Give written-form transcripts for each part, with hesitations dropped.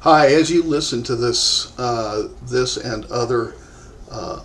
Hi, as you listen to this and other uh,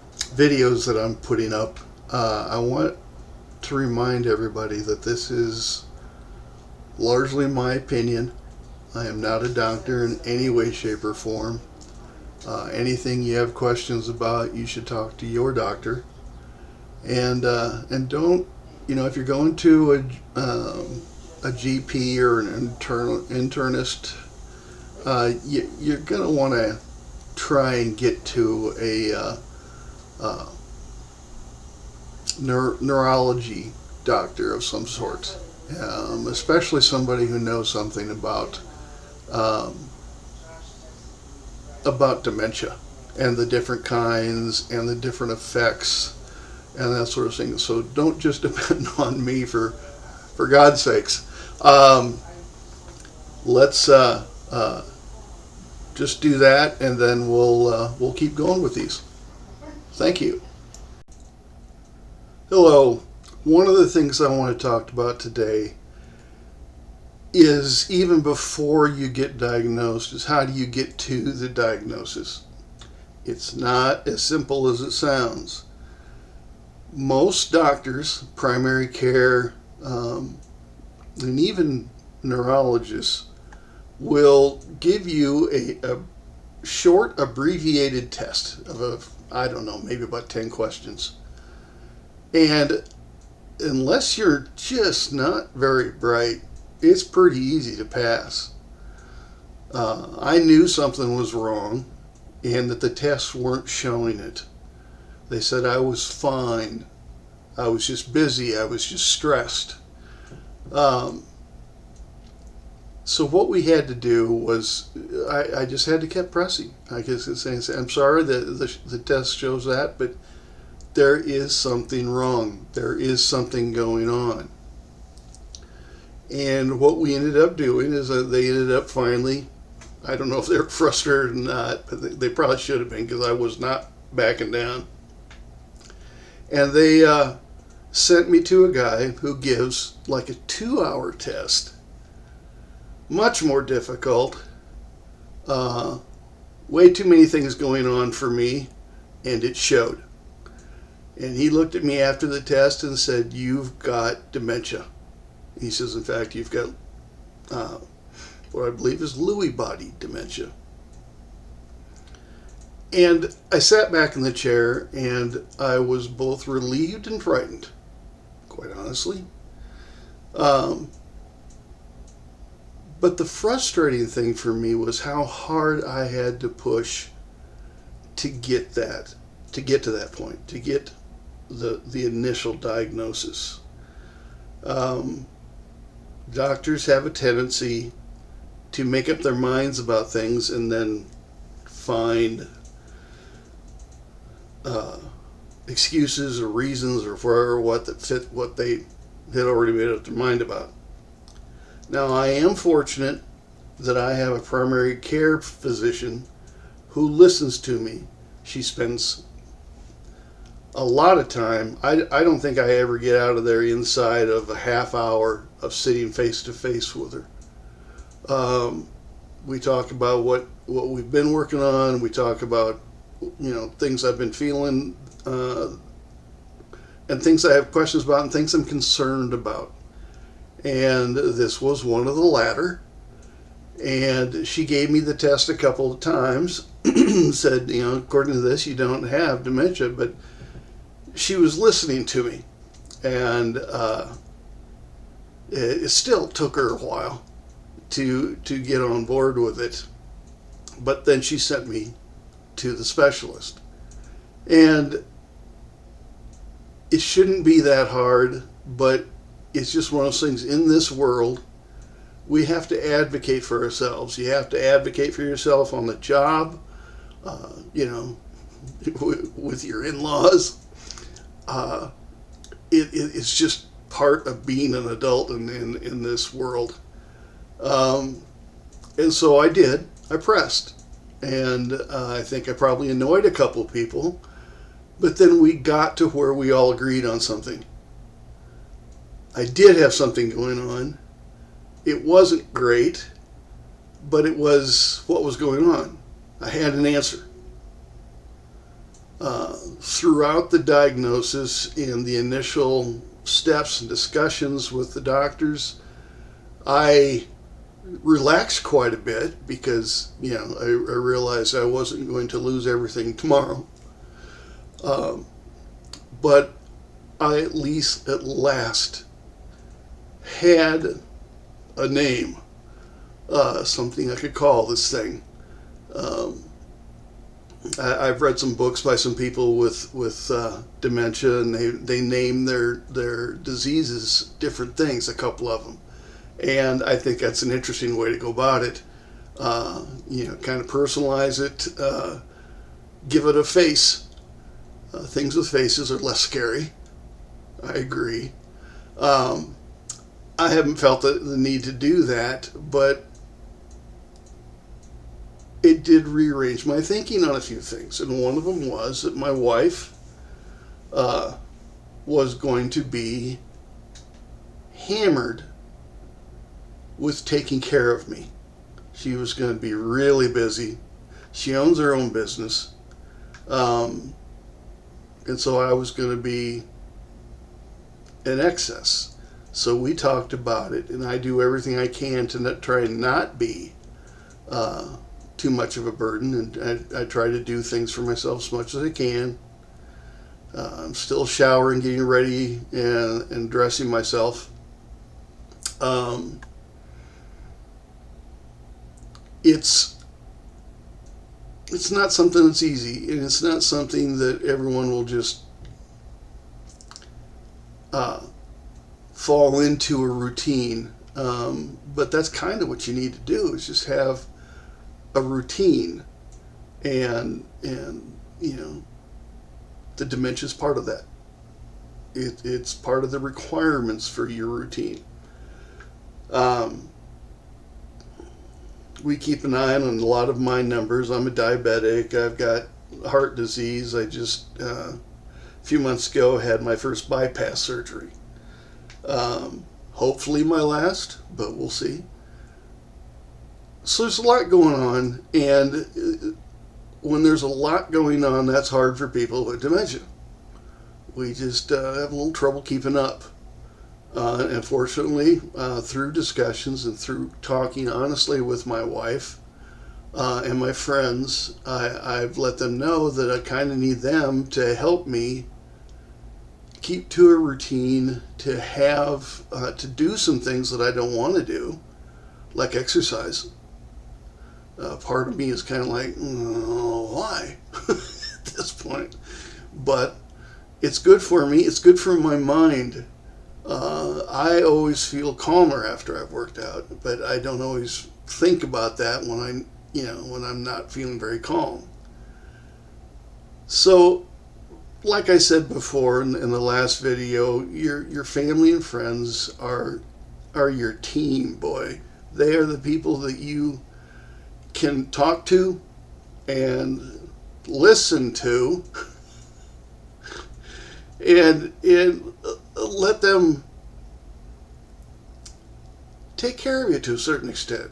videos that I'm putting up, I want to remind everybody that this is largely my opinion. I am not a doctor in any way, shape, or form. Anything you have questions about, you should talk to your doctor. And don't, if you're going to a GP or an internist, you're going to want to try and get to a uh, neurology doctor of some sort, especially somebody who knows something um, about dementia and the different kinds and the different effects and that sort of thing. So don't just depend on me for God's sakes. Let's just do that, and then we'll keep going with these. Thank you. Hello. One of the things I want to talk about today is even before you get diagnosed, is how do you get to the diagnosis? It's not as simple as it sounds. Most doctors, primary care, and even neurologists will give you a short abbreviated test of I don't know, maybe about 10 questions. And unless you're just not very bright, it's pretty easy to pass. I knew something was wrong and that the tests weren't showing it. They said I was fine. I was just busy. I was just stressed. Um, so what we had to do was I just had to keep pressing. I guess it's saying, I'm sorry that the test shows that, but there is something wrong. There is something going on. And what we ended up doing is they ended up finally, I don't know if they were frustrated or not, but they probably should have been because I was not backing down. And they sent me to a guy who gives like a 2-hour test. Much more difficult. Way too many things going on for me, and it showed. And he looked at me after the test and said, "You've got dementia." He says, in fact, you've got what I believe is Lewy body dementia. And I sat back in the chair and I was both relieved and frightened, quite honestly. Um, but the frustrating thing for me was how hard I had to push to get to that point, to get the initial diagnosis. Um, Doctors have a tendency to make up their minds about things and then find uh, excuses or reasons or for what that fit what they had already made up their mind about. Now, I am fortunate that I have a primary care physician who listens to me. She spends a lot of time. I don't think I ever get out of there inside of a half hour of sitting face to face with her. We talk about what we've been working on. We talk about things I've been feeling, and things I have questions about, and things I'm concerned about. And this was one of the latter. And she gave me the test a couple of times. Said, according to this, you don't have dementia, but she was listening to me, and it still took her a while to get on board with it. But then she sent me to the specialist, and it shouldn't be that hard, but it's just one of those things in this world. We have to advocate for ourselves. You have to advocate for yourself on the job, with your in-laws. It's just part of being an adult in this world. And so I did. I pressed. And I think I probably annoyed a couple of people. But then we got to where we all agreed on something. I did have something going on. It wasn't great, but it was what was going on. I had an answer. Throughout the diagnosis and the initial steps and discussions with the doctors, I relaxed quite a bit because, I realized I wasn't going to lose everything tomorrow. But I at last had a name, something I could call this thing. I've read some books by some people with dementia, and they name their diseases different things, a couple of them. And I think that's an interesting way to go about it. Kind of personalize it, give it a face. Things with faces are less scary. I agree. I haven't felt the need to do that, but it did rearrange my thinking on a few things. And one of them was that my wife was going to be hammered with taking care of me. She was going to be really busy. She owns her own business. And so I was going to be in excess. So we talked about it, and I do everything I can to try and not be too much of a burden, and I try to do things for myself as much as I can. I'm still showering, getting ready, and dressing myself. It's not something that's easy, and it's not something that everyone will just fall into a routine. But that's kind of what you need to do, is just have a routine, and the dementia is part of that. It's part of the requirements for your routine. We keep an eye on a lot of my numbers. I'm a diabetic. I've got heart disease. I just a few months ago had my first bypass surgery. Hopefully my last, but we'll see. So there's a lot going on, and when there's a lot going on, that's hard for people with dementia. We just have a little trouble keeping up. And fortunately, through discussions and through talking honestly with my wife and my friends, I've let them know that I kind of need them to help me keep to a routine, to have to do some things that I don't want to do, like exercise. Part of me is kind of like, why at this point? But it's good for me. It's good for my mind. I always feel calmer after I've worked out, but I don't always think about that when I'm not feeling very calm. So, like I said before in the last video, your family and friends are your team, boy. They are the people that you can talk to and listen to, and let them take care of you to a certain extent.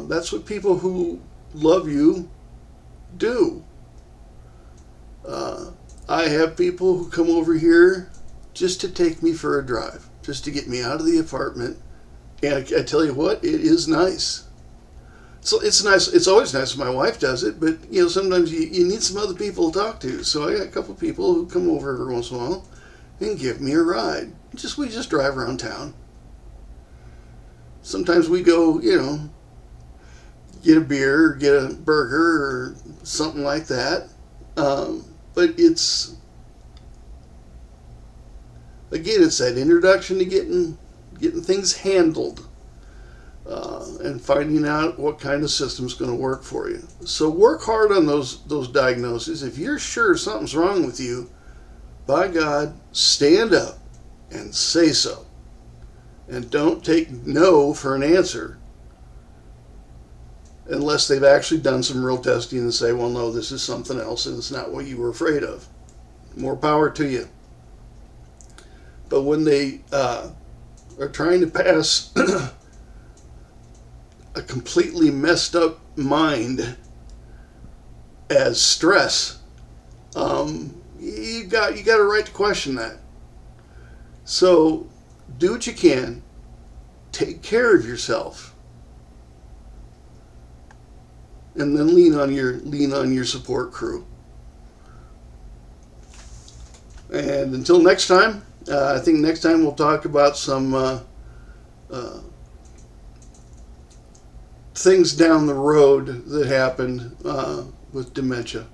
That's what people who love you do. I have people who come over here just to take me for a drive, just to get me out of the apartment. And I tell you what, it is nice. So it's nice. It's always nice when my wife does it, but sometimes you need some other people to talk to. So I got a couple of people who come over every once in a while and give me a ride. We just drive around town. Sometimes we go, get a beer, or get a burger, or something like that. But it's that introduction to getting things handled, and finding out what kind of system's going to work for you. So work hard on those diagnoses. If you're sure something's wrong with you, by God, stand up and say so. And don't take no for an answer unless they've actually done some real testing and say, well, no, this is something else and it's not what you were afraid of. More power to you. But when they are trying to pass a completely messed up mind as stress, you got a right to question that. So do what you can. Take care of yourself, and then lean on your support crew. And until next time, I think next time we'll talk about some things down the road that happened with dementia.